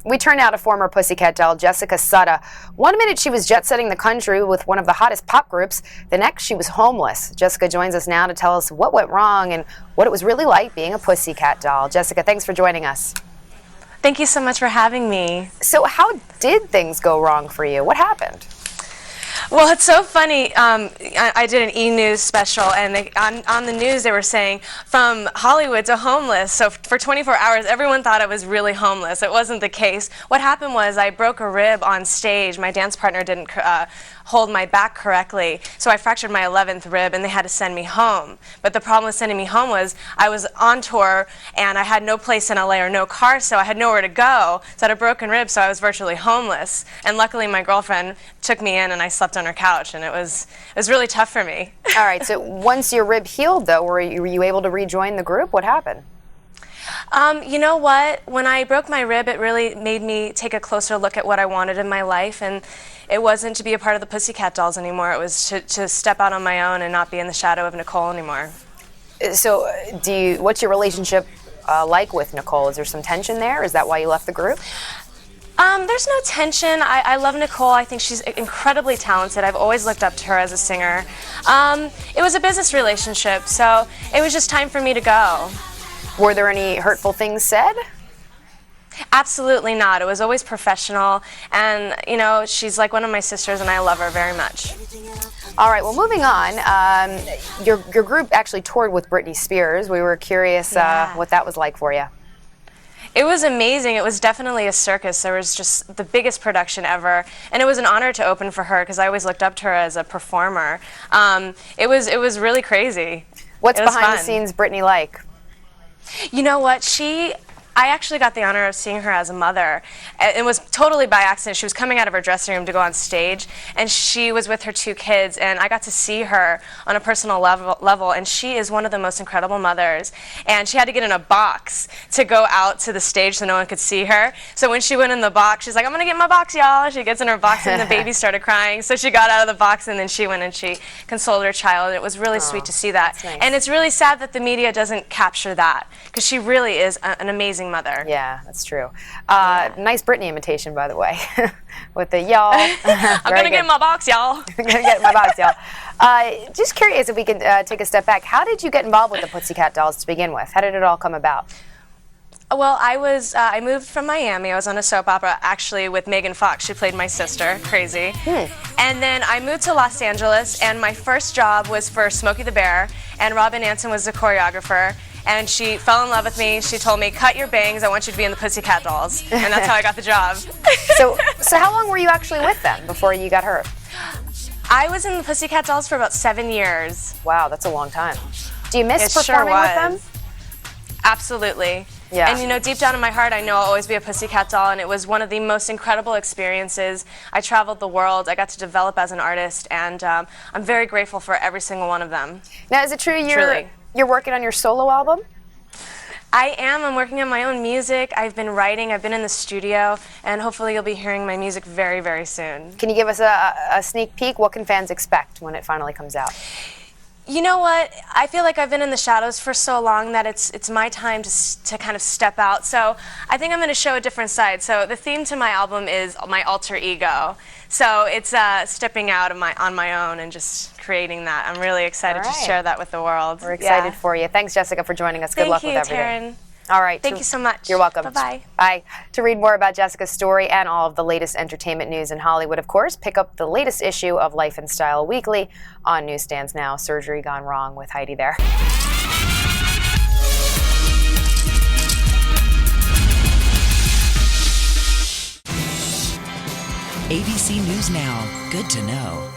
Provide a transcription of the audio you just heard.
We turn now to former Pussycat Doll Jessica Sutta. One minute she was jet-setting the country with one of the hottest pop groups. The next she was homeless. Jessica joins us now to tell us what went wrong and what it was really like being a Pussycat Doll. Jessica, thanks for joining us. Thank you so much for having me. So how did things go wrong for you? What happened? Well, it's so funny. I did an E! News special, and on the news they were saying, from Hollywood to homeless. So for 24 hours, everyone thought I was really homeless. It wasn't the case. What happened was I broke a rib on stage. My dance partner didn't hold my back correctly, so I fractured my 11th rib, and they had to send me home. But the problem with sending me home was I was on tour, and I had no place in LA or no car, so I had nowhere to go. So I had a broken rib, so I was virtually homeless. And luckily, my girlfriend took me in, and I slept on her couch, and it was really tough for me. All right, so once your rib healed, though, were you able to rejoin the group? What happened? You know what? When I broke my rib, it really made me take a closer look at what I wanted in my life, and it wasn't to be a part of the Pussycat Dolls anymore. It was to step out on my own and not be in the shadow of Nicole anymore. So, what's your relationship like with Nicole? Is there some tension there? Is that why you left the group? There's no tension. I love Nicole. I think she's incredibly talented. I've always looked up to her as a singer. It was a business relationship, so it was just time for me to go. Were there any hurtful things said? Absolutely not. It was always professional, and you know, she's like one of my sisters, and I love her very much. All right, well, moving on, your group actually toured with Britney Spears. We were curious what that was like for you. It was amazing. It was definitely a circus. There was just the biggest production ever, and it was an honor to open for her because I always looked up to her as a performer. It was really crazy. What's behind the scenes Britney like? You know what? I actually got the honor of seeing her as a mother. It was totally by accident. She was coming out of her dressing room to go on stage, and she was with her 2 kids, and I got to see her on a personal level, and she is one of the most incredible mothers. And she had to get in a box to go out to the stage so no one could see her. So when she went in the box, she's like, "I'm going to get my box, y'all." She gets in her box, and the baby started crying. So she got out of the box, and then she went and she consoled her child. And it was really sweet to see that. That's nice. And it's really sad that the media doesn't capture that, because she really is an amazing mother. Yeah, that's true. Nice Britney imitation, by the way, with the y'all. I'm going to get my box, y'all. I'm going to get my box, y'all. Just curious if we could take a step back. How did you get involved with the Pussycat Dolls to begin with? How did it all come about? Well, I moved from Miami. I was on a soap opera, actually, with Megan Fox. She played my sister, crazy. And then I moved to Los Angeles, and my first job was for Smokey the Bear, and Robin Anson was the choreographer. And she fell in love with me. She told me, "Cut your bangs, I want you to be in the Pussycat Dolls." And that's how I got the job. So how long were you actually with them before you got hurt? I was in the Pussycat Dolls for about 7 years. Wow, that's a long time. Do you miss It performing sure with them? Absolutely. Yeah. And you know, deep down in my heart, I know I'll always be a Pussycat Doll, and it was one of the most incredible experiences. I traveled the world. I got to develop as an artist, and I'm very grateful for every single one of them. Now, is it true you're working on your solo album? I am. I'm working on my own music. I've been writing. I've been in the studio, and hopefully you'll be hearing my music very, very soon. Can you give us a sneak peek? What can fans expect when it finally comes out? You know what? I feel like I've been in the shadows for so long that it's my time to kind of step out. So I think I'm going to show a different side. So the theme to my album is my alter ego. So it's stepping out on my own and just creating that. I'm really excited to share that with the world. We're excited for you. Thanks, Jessica, for joining us. Good luck with everything. Thank you, Taryn. All right. Thank you so much. You're welcome. Bye-bye. Bye. To read more about Jessica's story and all of the latest entertainment news in Hollywood, of course, pick up the latest issue of Life and Style Weekly on newsstands now. Surgery Gone Wrong with Heidi there. ABC News Now. Good to know.